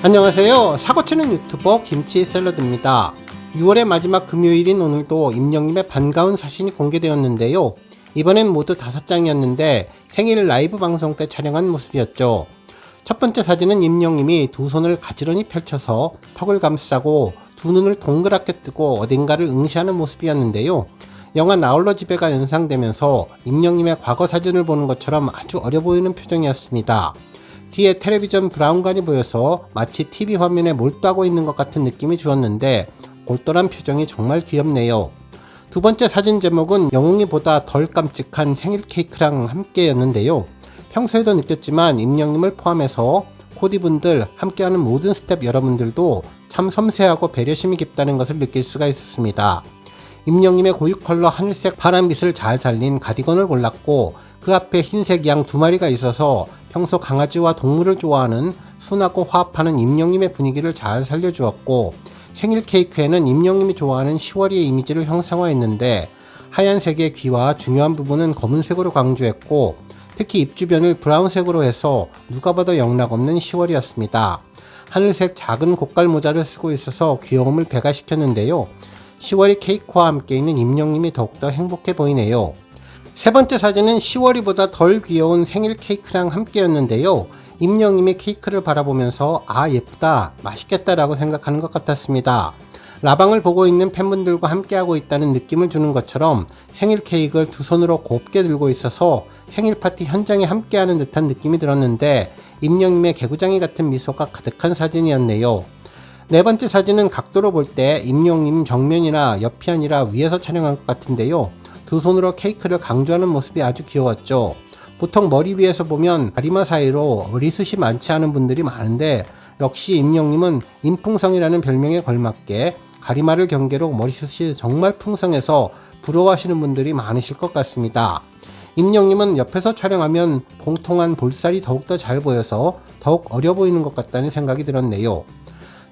안녕하세요. 사고치는 유튜버 김치샐러드입니다. 6월의 마지막 금요일인 오늘도 임영님의 반가운 사진이 공개되었는데요. 이번엔 모두 5장이었는데 생일 라이브 방송 때 촬영한 모습이었죠. 첫 번째 사진은 임영님이 두 손을 가지런히 펼쳐서 턱을 감싸고 두 눈을 동그랗게 뜨고 어딘가를 응시하는 모습이었는데요. 영화 나홀로 집에가 연상되면서 임영님의 과거 사진을 보는 것처럼 아주 어려 보이는 표정이었습니다. 뒤에 텔레비전 브라운관이 보여서 마치 TV 화면에 몰두하고 있는 것 같은 느낌이 주었는데 골똘한 표정이 정말 귀엽네요. 두 번째 사진 제목은 영웅이보다 덜 깜찍한 생일 케이크랑 함께였는데요. 평소에도 느꼈지만 임영님을 포함해서 코디분들, 함께하는 모든 스태프 여러분들도 참 섬세하고 배려심이 깊다는 것을 느낄 수가 있었습니다. 임영님의 고유 컬러 하늘색 파란빛을 잘 살린 가디건을 골랐고 그 앞에 흰색 양 2마리가 있어서 평소 강아지와 동물을 좋아하는 순하고 화합하는 임영님의 분위기를 잘 살려주었고 생일 케이크에는 임영님이 좋아하는 10월이의 이미지를 형상화했는데 하얀색의 귀와 중요한 부분은 검은색으로 강조했고 특히 입 주변을 브라운색으로 해서 누가 봐도 영락없는 10월이었습니다. 하늘색 작은 고깔 모자를 쓰고 있어서 귀여움을 배가시켰는데요. 10월이 케이크와 함께 있는 임영님이 더욱더 행복해 보이네요. 세 번째 사진은 10월이보다 덜 귀여운 생일 케이크랑 함께였는데요. 임영님이 케이크를 바라보면서 아 예쁘다, 맛있겠다 라고 생각하는 것 같았습니다. 라방을 보고 있는 팬분들과 함께하고 있다는 느낌을 주는 것처럼 생일 케이크를 두 손으로 곱게 들고 있어서 생일 파티 현장에 함께하는 듯한 느낌이 들었는데 임영님의 개구장이 같은 미소가 가득한 사진이었네요. 네 번째 사진은 각도로 볼 때 임영님 정면이나 옆이 아니라 위에서 촬영한 것 같은데요. 두 손으로 케이크를 강조하는 모습이 아주 귀여웠죠. 보통 머리 위에서 보면 가리마 사이로 머리숱이 많지 않은 분들이 많은데 역시 임영님은 임풍성이라는 별명에 걸맞게 가리마를 경계로 머리숱이 정말 풍성해서 부러워하시는 분들이 많으실 것 같습니다. 임영님은 옆에서 촬영하면 봉통한 볼살이 더욱더 잘 보여서 더욱 어려 보이는 것 같다는 생각이 들었네요.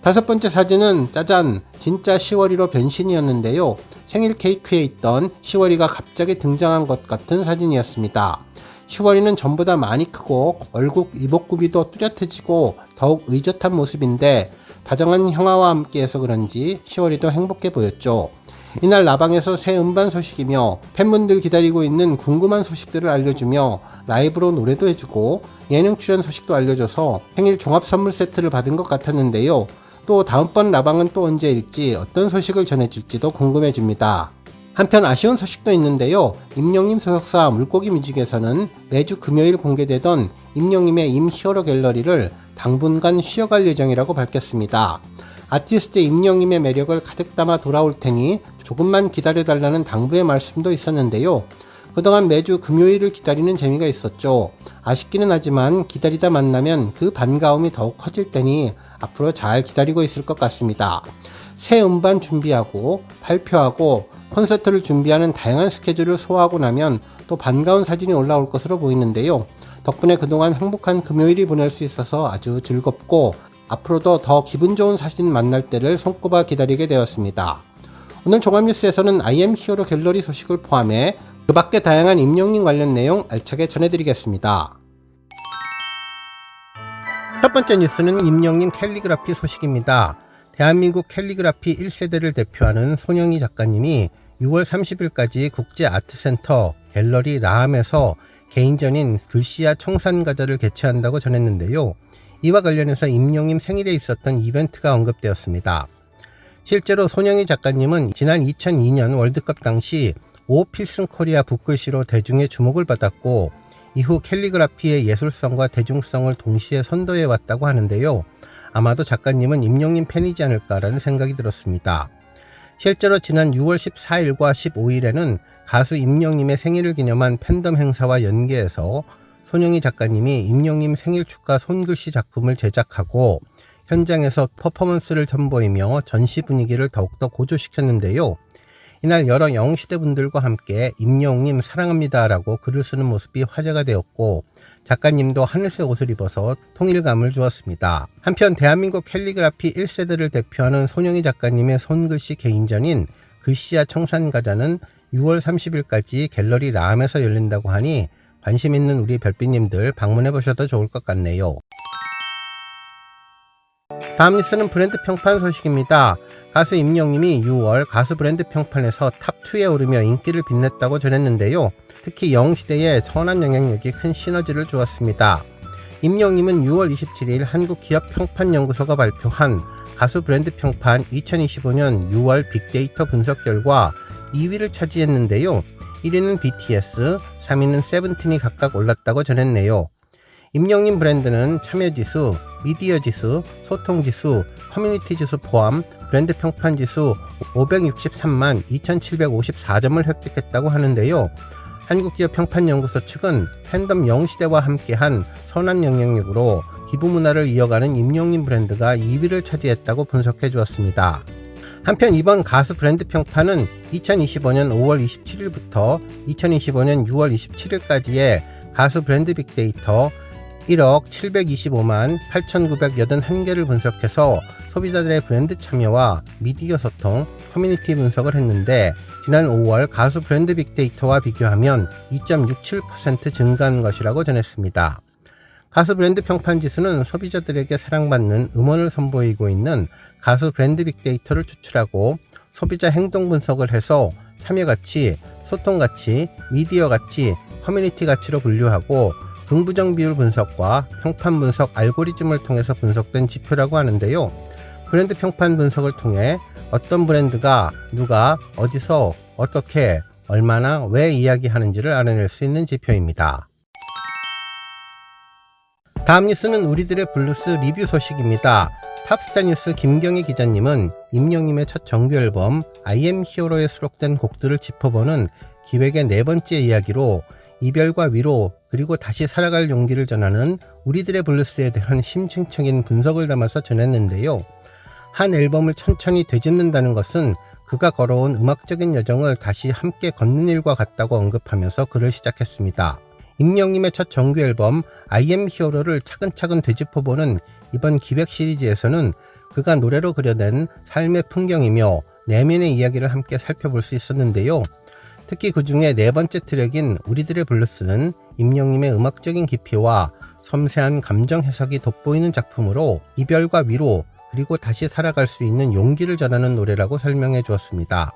다섯 번째 사진은 짜잔, 진짜 10월이로 변신이었는데요. 생일 케이크에 있던 10월이가 갑자기 등장한 것 같은 사진이었습니다. 10월이는 전보다 많이 크고 얼굴 이목구비도 뚜렷해지고 더욱 의젓한 모습인데 다정한 형아와 함께해서 그런지 10월이도 행복해 보였죠. 이날 라방에서 새 음반 소식이며 팬분들 기다리고 있는 궁금한 소식들을 알려주며 라이브로 노래도 해주고 예능 출연 소식도 알려줘서 생일 종합 선물 세트를 받은 것 같았는데요. 또 다음번 라방은 또 언제일지 어떤 소식을 전해줄지도 궁금해집니다. 한편 아쉬운 소식도 있는데요. 임영님 소속사 물고기 뮤직에서는 매주 금요일 공개되던 임영님의 임히어로 갤러리를 당분간 쉬어갈 예정이라고 밝혔습니다. 아티스트 임영님의 매력을 가득 담아 돌아올 테니 조금만 기다려달라는 당부의 말씀도 있었는데요. 그동안 매주 금요일을 기다리는 재미가 있었죠. 아쉽기는 하지만 기다리다 만나면 그 반가움이 더욱 커질 테니 앞으로 잘 기다리고 있을 것 같습니다. 새 음반 준비하고 발표하고 콘서트를 준비하는 다양한 스케줄을 소화하고 나면 또 반가운 사진이 올라올 것으로 보이는데요. 덕분에 그동안 행복한 금요일이 보낼 수 있어서 아주 즐겁고 앞으로도 더 기분 좋은 사진 만날 때를 손꼽아 기다리게 되었습니다. 오늘 종합뉴스에서는 IM 히어로 갤러리 소식을 포함해 그 밖에 다양한 임영님 관련 내용 알차게 전해드리겠습니다. 첫 번째 뉴스는 임영님 캘리그라피 소식입니다. 대한민국 캘리그라피 1세대를 대표하는 손영희 작가님이 6월 30일까지 국제아트센터 갤러리 라함에서 개인전인 글씨야 청산가자를 개최한다고 전했는데요. 이와 관련해서 임영님 생일에 있었던 이벤트가 언급되었습니다. 실제로 손영희 작가님은 지난 2002년 월드컵 당시 오 필승 코리아 붓글씨로 대중의 주목을 받았고 이후 캘리그라피의 예술성과 대중성을 동시에 선도해 왔다고 하는데요. 아마도 작가님은 임영님 팬이지 않을까라는 생각이 들었습니다. 실제로 지난 6월 14일과 15일에는 가수 임영님의 생일을 기념한 팬덤 행사와 연계해서 손영희 작가님이 임영님 생일 축하 손글씨 작품을 제작하고 현장에서 퍼포먼스를 선보이며 전시 분위기를 더욱더 고조시켰는데요. 이날 여러 영웅시대분들과 함께 임영웅님 사랑합니다 라고 글을 쓰는 모습이 화제가 되었고 작가님도 하늘색 옷을 입어서 통일감을 주었습니다. 한편 대한민국 캘리그라피 1세대를 대표하는 손영희 작가님의 손글씨 개인전인 글씨야 청산가자는 6월 30일까지 갤러리 라함에서 열린다고 하니 관심 있는 우리 별빛님들 방문해 보셔도 좋을 것 같네요. 다음 뉴스는 브랜드 평판 소식입니다. 가수 임영님이 6월 가수 브랜드 평판에서 탑2에 오르며 인기를 빛냈다고 전했는데요. 특히 영시대에 선한 영향력이 큰 시너지를 주었습니다. 임영님은 6월 27일 한국기업평판연구소가 발표한 가수 브랜드 평판 2025년 6월 빅데이터 분석 결과 2위를 차지했는데요. 1위는 BTS, 3위는 세븐틴이 각각 올랐다고 전했네요. 임영님 브랜드는 참여지수, 미디어지수, 소통지수, 커뮤니티지수 포함 브랜드 평판지수 563만 2754점을 획득했다고 하는데요. 한국기업평판연구소 측은 팬덤 영시대와 함께한 선한 영향력으로 기부문화를 이어가는 임영님 브랜드가 2위를 차지했다고 분석해 주었습니다. 한편 이번 가수 브랜드 평판은 2025년 5월 27일부터 2025년 6월 27일까지의 가수 브랜드 빅데이터 1억 725만 8,981개를 분석해서 소비자들의 브랜드 참여와 미디어 소통, 커뮤니티 분석을 했는데 지난 5월 가수 브랜드 빅데이터와 비교하면 2.67% 증가한 것이라고 전했습니다. 가수 브랜드 평판 지수는 소비자들에게 사랑받는 음원을 선보이고 있는 가수 브랜드 빅데이터를 추출하고 소비자 행동 분석을 해서 참여 가치, 소통 가치, 미디어 가치, 커뮤니티 가치로 분류하고 긍부정 비율 분석과 평판 분석 알고리즘을 통해서 분석된 지표라고 하는데요. 브랜드 평판 분석을 통해 어떤 브랜드가 누가 어디서 어떻게 얼마나 왜 이야기하는지를 알아낼 수 있는 지표입니다. 다음 뉴스는 우리들의 블루스 리뷰 소식입니다. 탑스타뉴스 김경희 기자님은 임영님의 첫 정규 앨범 I am Hero에 수록된 곡들을 짚어보는 기획의 네 번째 이야기로 이별과 위로 그리고 다시 살아갈 용기를 전하는 우리들의 블루스에 대한 심층적인 분석을 담아서 전했는데요. 한 앨범을 천천히 되짚는다는 것은 그가 걸어온 음악적인 여정을 다시 함께 걷는 일과 같다고 언급하면서 글을 시작했습니다. 임영님의 첫 정규 앨범 I am Hero를 차근차근 되짚어보는 이번 기획 시리즈에서는 그가 노래로 그려낸 삶의 풍경이며 내면의 이야기를 함께 살펴볼 수 있었는데요. 특히 그 중에 네 번째 트랙인 우리들의 블루스는 임영님의 음악적인 깊이와 섬세한 감정 해석이 돋보이는 작품으로 이별과 위로 그리고 다시 살아갈 수 있는 용기를 전하는 노래라고 설명해 주었습니다.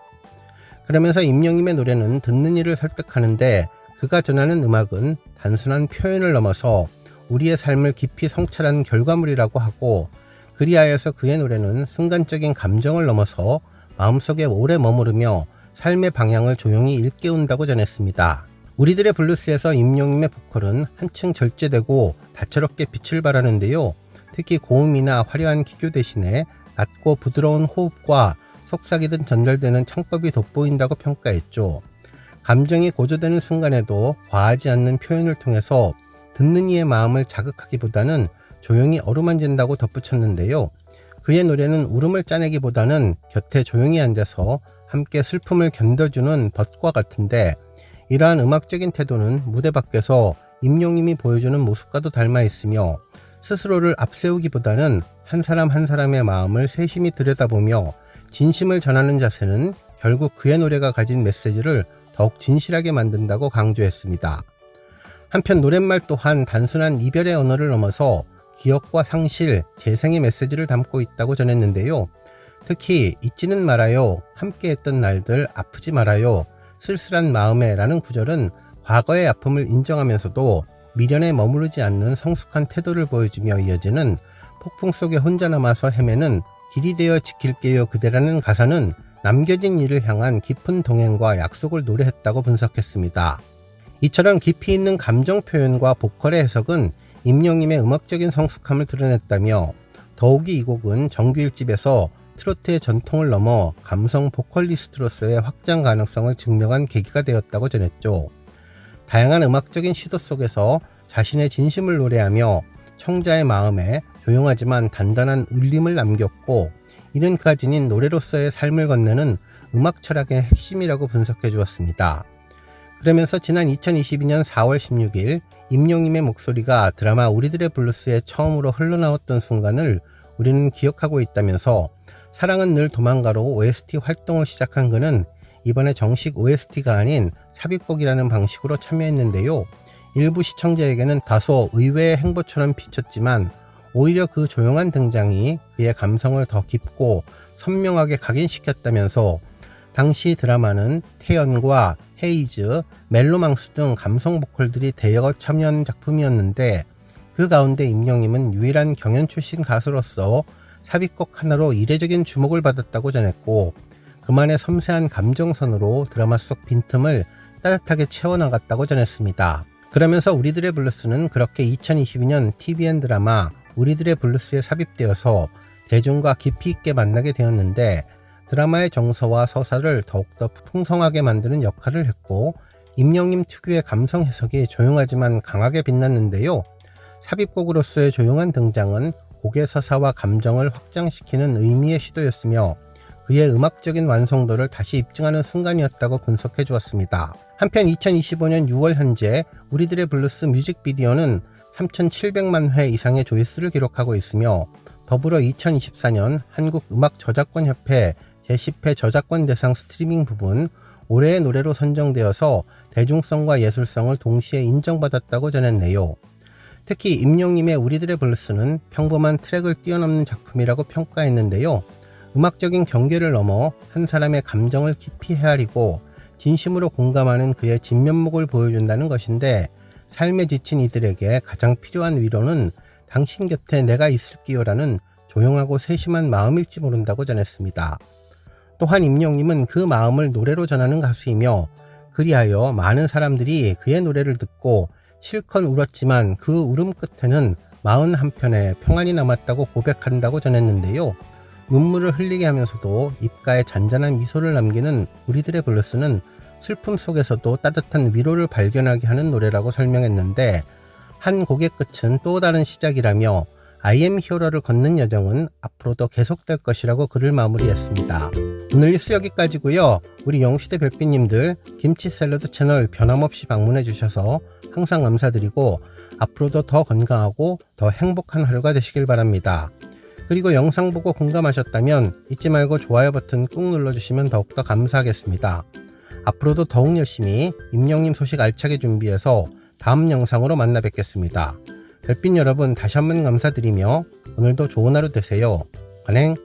그러면서 임영님의 노래는 듣는 이를 설득하는데 그가 전하는 음악은 단순한 표현을 넘어서 우리의 삶을 깊이 성찰한 결과물이라고 하고 그리하여서 그의 노래는 순간적인 감정을 넘어서 마음속에 오래 머무르며 삶의 방향을 조용히 일깨운다고 전했습니다. 우리들의 블루스에서 임영님의 보컬은 한층 절제되고 다채롭게 빛을 발하는데요. 특히 고음이나 화려한 기교 대신에 낮고 부드러운 호흡과 속삭이듯 전달되는 창법이 돋보인다고 평가했죠. 감정이 고조되는 순간에도 과하지 않는 표현을 통해서 듣는 이의 마음을 자극하기보다는 조용히 어루만진다고 덧붙였는데요. 그의 노래는 울음을 짜내기보다는 곁에 조용히 앉아서 함께 슬픔을 견뎌주는 벗과 같은데 이러한 음악적인 태도는 무대 밖에서 임영님이 보여주는 모습과도 닮아 있으며 스스로를 앞세우기보다는 한 사람 한 사람의 마음을 세심히 들여다보며 진심을 전하는 자세는 결국 그의 노래가 가진 메시지를 더욱 진실하게 만든다고 강조했습니다. 한편 노랫말 또한 단순한 이별의 언어를 넘어서 기억과 상실, 재생의 메시지를 담고 있다고 전했는데요. 특히 잊지는 말아요, 함께했던 날들 아프지 말아요, 쓸쓸한 마음에 라는 구절은 과거의 아픔을 인정하면서도 미련에 머무르지 않는 성숙한 태도를 보여주며 이어지는 폭풍 속에 혼자 남아서 헤매는 길이 되어 지킬게요 그대라는 가사는 남겨진 이를 향한 깊은 동행과 약속을 노래했다고 분석했습니다. 이처럼 깊이 있는 감정 표현과 보컬의 해석은 임영님의 음악적인 성숙함을 드러냈다며 더욱이 이 곡은 정규 1집에서 트로트의 전통을 넘어 감성 보컬리스트로서의 확장 가능성을 증명한 계기가 되었다고 전했죠. 다양한 음악적인 시도 속에서 자신의 진심을 노래하며 청자의 마음에 조용하지만 단단한 울림을 남겼고 이는 그가 지닌 노래로서의 삶을 건네는 음악 철학의 핵심이라고 분석해 주었습니다. 그러면서 지난 2022년 4월 16일 임영님의 목소리가 드라마 우리들의 블루스에 처음으로 흘러나왔던 순간을 우리는 기억하고 있다면서 사랑은 늘 도망가로 OST 활동을 시작한 그는 이번에 정식 OST가 아닌 삽입곡이라는 방식으로 참여했는데요. 일부 시청자에게는 다소 의외의 행보처럼 비쳤지만 오히려 그 조용한 등장이 그의 감성을 더 깊고 선명하게 각인시켰다면서 당시 드라마는 태연과 헤이즈, 멜로망스 등 감성 보컬들이 대거 참여한 작품이었는데 그 가운데 임영님은 유일한 경연 출신 가수로서 삽입곡 하나로 이례적인 주목을 받았다고 전했고 그만의 섬세한 감정선으로 드라마 속 빈틈을 따뜻하게 채워나갔다고 전했습니다. 그러면서 우리들의 블루스는 그렇게 2022년 TVN 드라마 우리들의 블루스에 삽입되어서 대중과 깊이 있게 만나게 되었는데 드라마의 정서와 서사를 더욱더 풍성하게 만드는 역할을 했고 임영님 특유의 감성 해석이 조용하지만 강하게 빛났는데요. 삽입곡으로서의 조용한 등장은 곡의 서사와 감정을 확장시키는 의미의 시도였으며 그의 음악적인 완성도를 다시 입증하는 순간이었다고 분석해 주었습니다. 한편 2025년 6월 현재 우리들의 블루스 뮤직비디오는 3,700만 회 이상의 조회수를 기록하고 있으며 더불어 2024년 한국음악저작권협회 제10회 저작권 대상 스트리밍 부분 올해의 노래로 선정되어서 대중성과 예술성을 동시에 인정받았다고 전했네요. 특히 임영님의 우리들의 블루스는 평범한 트랙을 뛰어넘는 작품이라고 평가했는데요. 음악적인 경계를 넘어 한 사람의 감정을 깊이 헤아리고 진심으로 공감하는 그의 진면목을 보여준다는 것인데 삶에 지친 이들에게 가장 필요한 위로는 당신 곁에 내가 있을게요라는 조용하고 세심한 마음일지 모른다고 전했습니다. 또한 임영님은 그 마음을 노래로 전하는 가수이며 그리하여 많은 사람들이 그의 노래를 듣고 실컷 울었지만 그 울음 끝에는 마음 한편에 평안이 남았다고 고백한다고 전했는데요. 눈물을 흘리게 하면서도 입가에 잔잔한 미소를 남기는 우리들의 블루스는 슬픔 속에서도 따뜻한 위로를 발견하게 하는 노래라고 설명했는데 한 곡의 끝은 또 다른 시작이라며 I am hero를 걷는 여정은 앞으로도 계속될 것이라고 글을 마무리했습니다. 오늘 뉴스 여기까지고요. 우리 영시대 별빛님들 김치 샐러드 채널 변함없이 방문해 주셔서 항상 감사드리고 앞으로도 더 건강하고 더 행복한 하루가 되시길 바랍니다. 그리고 영상 보고 공감하셨다면 잊지 말고 좋아요 버튼 꾹 눌러주시면 더욱더 감사하겠습니다. 앞으로도 더욱 열심히 임영님 소식 알차게 준비해서 다음 영상으로 만나 뵙겠습니다. 별빛 여러분 다시 한번 감사드리며 오늘도 좋은 하루 되세요. 관행.